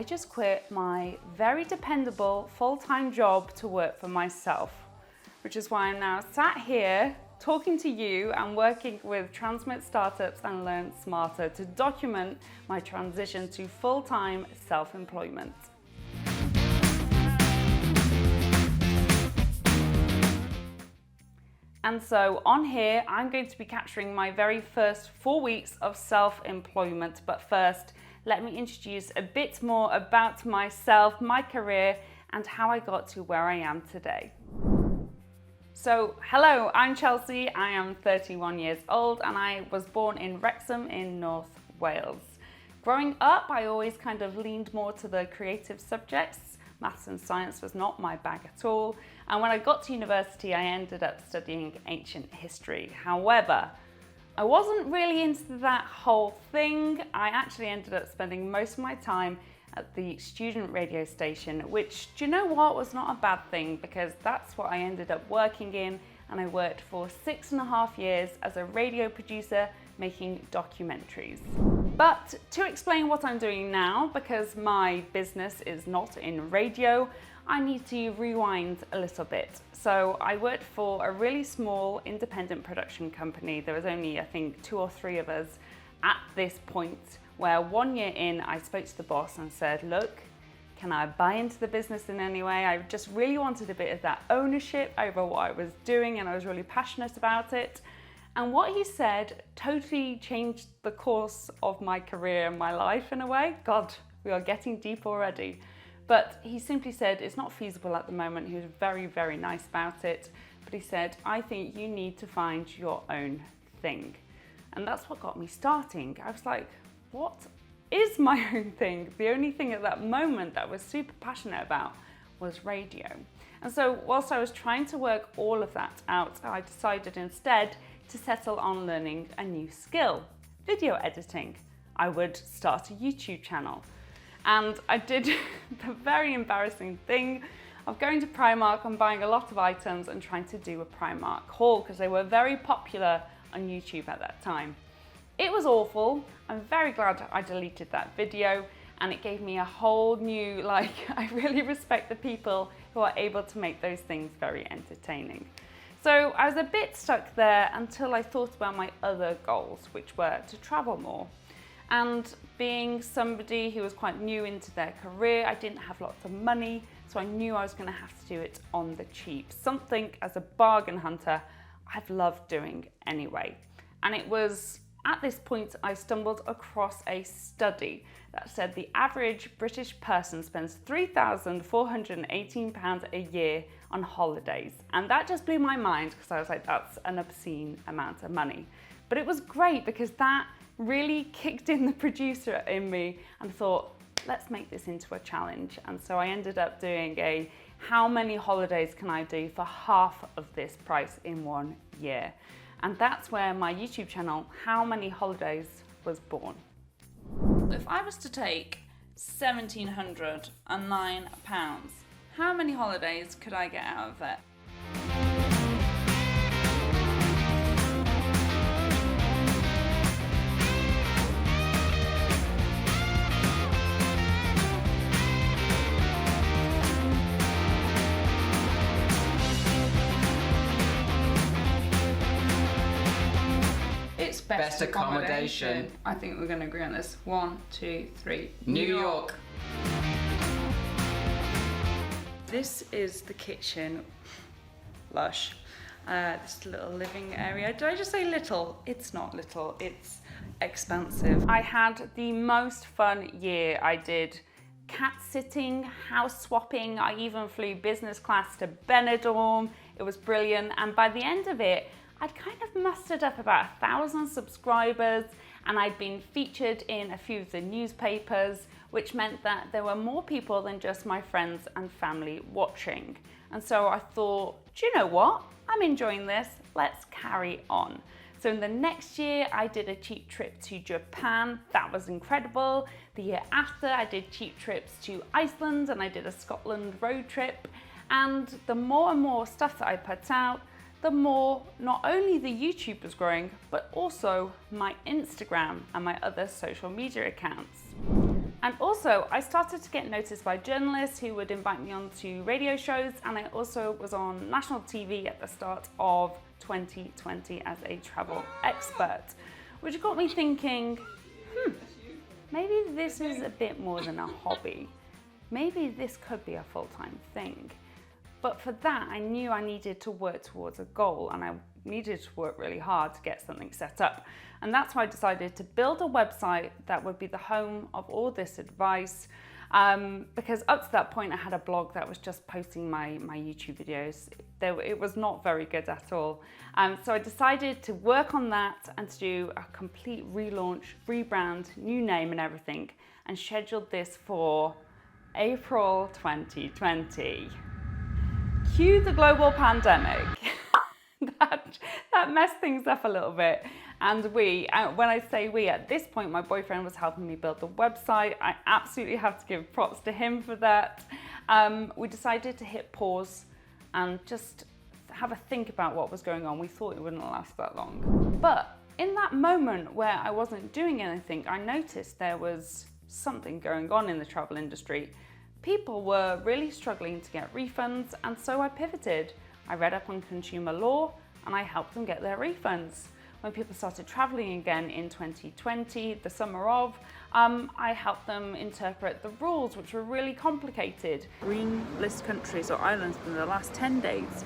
just quit my very dependable full-time job to work for myself, which is why I'm now sat here talking to you and working with Transmit Startups and Learn Smarter to document my transition to full-time self-employment. And so on here, I'm going to be capturing my very first 4 weeks of self-employment. But first, let me introduce a bit more about myself, my career, and how I got to where I am today. So, hello, I'm Chelsea. I am 31 years old and I was born in Wrexham in North Wales. Growing up, I always kind of leaned more to the creative subjects. Maths and science was not my bag at all. And when I got to university, I ended up studying ancient history. However, I wasn't really into that whole thing. I actually ended up spending most of my time at the student radio station, which, do you know what, was not a bad thing because that's what I ended up working in, and I worked for 6.5 years as a radio producer making documentaries. But to explain what I'm doing now, because my business is not in radio, I need to rewind a little bit. So I worked for a really small independent production company. There was only, I think, 2 or 3 of us at this point, where 1 year in, I spoke to the boss and said, look, can I buy into the business in any way? I just really wanted a bit of that ownership over what I was doing, and I was really passionate about it. And what he said totally changed the course of my career and my life in a way. God, we are getting deep already. But he simply said, it's not feasible at the moment. He was very, very nice about it. But he said, I think you need to find your own thing. And that's what got me starting. I was like, what is my own thing? The only thing at that moment that I was super passionate about was radio. And so whilst I was trying to work all of that out, I decided instead to settle on learning a new skill, video editing. I would start a YouTube channel. And I did the very embarrassing thing of going to Primark and buying a lot of items and trying to do a Primark haul because they were very popular on YouTube at that time. It was awful. I'm very glad I deleted that video, and it gave me a whole new, I really respect the people who are able to make those things very entertaining. So I was a bit stuck there until I thought about my other goals, which were to travel more. And being somebody who was quite new into their career, I didn't have lots of money, so I knew I was going to have to do it on the cheap. Something as a bargain hunter I've loved doing anyway. And it was at this point I stumbled across a study that said the average British person spends £3,418 a year on holidays. And that just blew my mind because I was like, that's an obscene amount of money. But it was great because that really kicked in the producer in me and thought, let's make this into a challenge. And so I ended up doing a how many holidays can I do for half of this price in 1 year? And that's where my YouTube channel, How Many Holidays, was born. If I was to take £1,709, how many holidays could I get out of it? Best accommodation. I think we're going to agree on this. 1, 2, 3. New York. This is the kitchen. Lush. This little living area. Did I just say little? It's not little. It's expansive. I had the most fun year. I did cat sitting, house swapping. I even flew business class to Benidorm. It was brilliant. And by the end of it, I'd kind of mustered up about 1,000 subscribers, and I'd been featured in a few of the newspapers, which meant that there were more people than just my friends and family watching. And so I thought, do you know what? I'm enjoying this. Let's carry on. So in the next year, I did a cheap trip to Japan. That was incredible. The year after, I did cheap trips to Iceland, and I did a Scotland road trip. And the more and more stuff that I put out, the more not only the YouTube was growing, but also my Instagram and my other social media accounts. And also, I started to get noticed by journalists who would invite me on to radio shows, and I also was on national TV at the start of 2020 as a travel expert, which got me thinking, maybe this is a bit more than a hobby. Maybe this could be a full-time thing. But for that, I knew I needed to work towards a goal, and I needed to work really hard to get something set up. And that's why I decided to build a website that would be the home of all this advice. Because up to that point, I had a blog that was just posting my YouTube videos. It was not very good at all. So I decided to work on that and to do a complete relaunch, rebrand, new name and everything, and scheduled this for April 2020. Cue the global pandemic. that messed things up a little bit. And when I say we, at this point, my boyfriend was helping me build the website. I absolutely have to give props to him for that. We decided to hit pause and just have a think about what was going on. We thought it wouldn't last that long. But in that moment where I wasn't doing anything, I noticed there was something going on in the travel industry. People were really struggling to get refunds, and so I pivoted. I read up on consumer law and I helped them get their refunds. When people started traveling again in 2020, the summer of, I helped them interpret the rules, which were really complicated. Green list countries or islands in the last 10 days,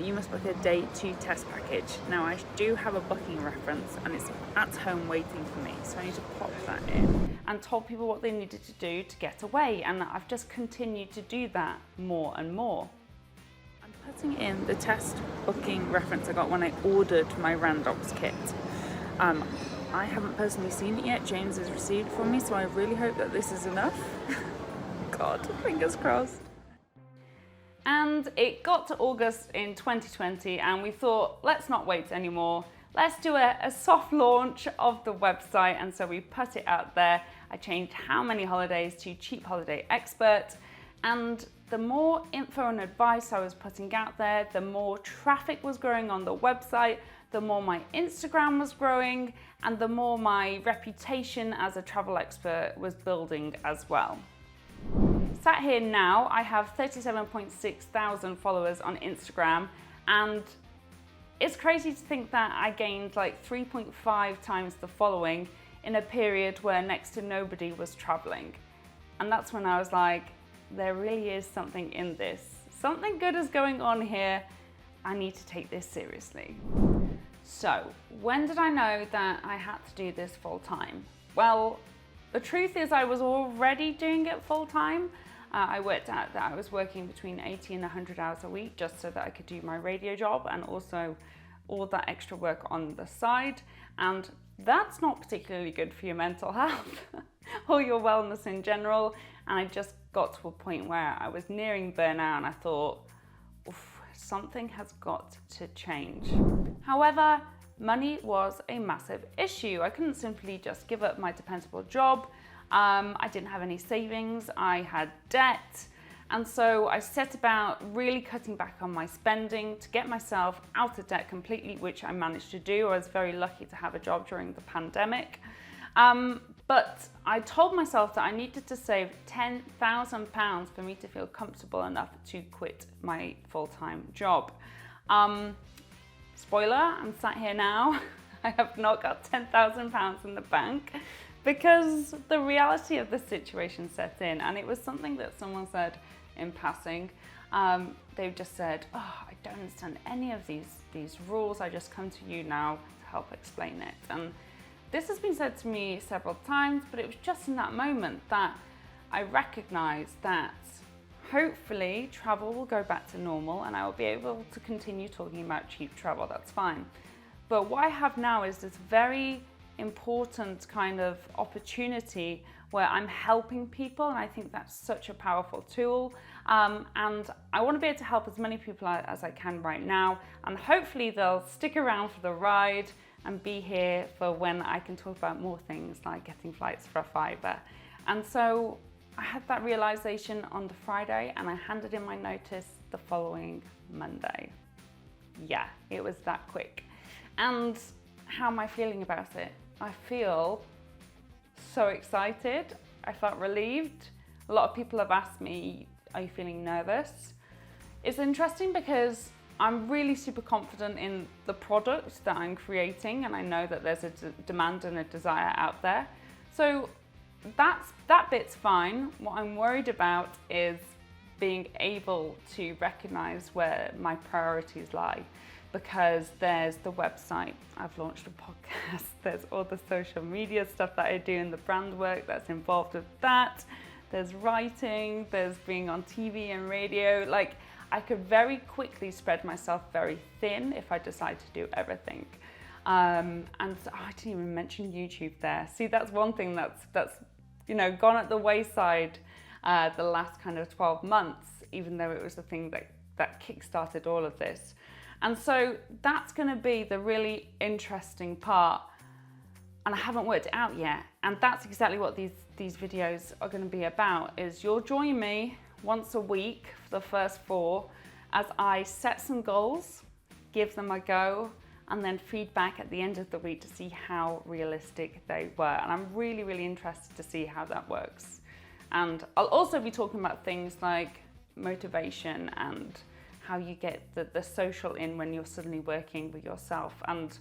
you must book a day 2 test package. Now I do have a booking reference and it's at home waiting for me, so I need to pop that in. And told people what they needed to do to get away, and I've just continued to do that more and more. Putting in the test booking reference I got when I ordered my Randox kit. I haven't personally seen it yet. James has received it for me, so I really hope that this is enough. God, fingers crossed. And it got to August in 2020 and we thought, let's not wait anymore. Let's do a soft launch of the website, and so we put it out there. I changed how many holidays to cheap holiday expert, and the more info and advice I was putting out there, the more traffic was growing on the website, the more my Instagram was growing, and the more my reputation as a travel expert was building as well. Sat here now, I have 37.6 thousand followers on Instagram, and it's crazy to think that I gained like 3.5 times the following in a period where next to nobody was traveling. And that's when I was like, there really is something in this. Something good is going on here. I need to take this seriously. So, when did I know that I had to do this full time? Well, the truth is I was already doing it full time. I worked out that I was working between 80 and 100 hours a week just so that I could do my radio job and also all that extra work on the side. And that's not particularly good for your mental health or your wellness in general. And I just got to a point where I was nearing burnout and I thought, oof, something has got to change. However, money was a massive issue. I couldn't simply just give up my dependable job. I didn't have any savings, I had debt. And so I set about really cutting back on my spending to get myself out of debt completely, which I managed to do. I was very lucky to have a job during the pandemic. But I told myself that I needed to save £10,000 for me to feel comfortable enough to quit my full-time job. Spoiler, I'm sat here now. I have not got £10,000 in the bank because the reality of the situation set in, and it was something that someone said in passing. They just said, oh, I don't understand any of these rules. I just come to you now to help explain it. And this has been said to me several times, but it was just in that moment that I recognized that hopefully travel will go back to normal and I will be able to continue talking about cheap travel, that's fine. But what I have now is this very important kind of opportunity where I'm helping people, and I think that's such a powerful tool. And I want to be able to help as many people as I can right now, and hopefully they'll stick around for the ride and be here for when I can talk about more things like getting flights for a fiver. And so I had that realization on the Friday and I handed in my notice the following Monday. Yeah, it was that quick. And how am I feeling about it? I feel so excited. I felt relieved. A lot of people have asked me, are you feeling nervous? It's interesting because I'm really super confident in the product that I'm creating, and I know that there's a demand and a desire out there. So that bit's fine. What I'm worried about is being able to recognize where my priorities lie, because there's the website, I've launched a podcast, there's all the social media stuff that I do and the brand work that's involved with that, there's writing, there's being on TV and radio. Like, I could very quickly spread myself very thin if I decide to do everything. And I didn't even mention YouTube there. See, that's one thing that's gone at the wayside the last kind of 12 months, even though it was the thing that kick-started all of this. And so that's going to be the really interesting part, and I haven't worked it out yet. And that's exactly what these videos are going to be about, is you'll join me once a week for the first 4 as I set some goals, give them a go, and then feedback at the end of the week to see how realistic they were. And I'm really, really interested to see how that works. And I'll also be talking about things like motivation and how you get the social in when you're suddenly working with yourself. And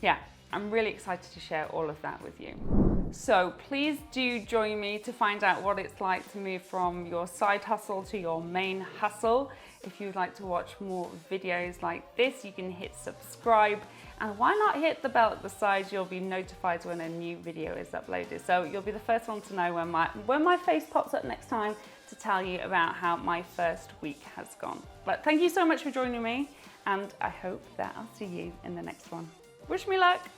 yeah, I'm really excited to share all of that with you. So please do join me to find out what it's like to move from your side hustle to your main hustle. If you'd like to watch more videos like this, you can hit subscribe, and why not hit the bell at the side? You'll be notified when a new video is uploaded. So you'll be the first one to know when my face pops up next time to tell you about how my first week has gone. But thank you so much for joining me, and I hope that I'll see you in the next one. Wish me luck.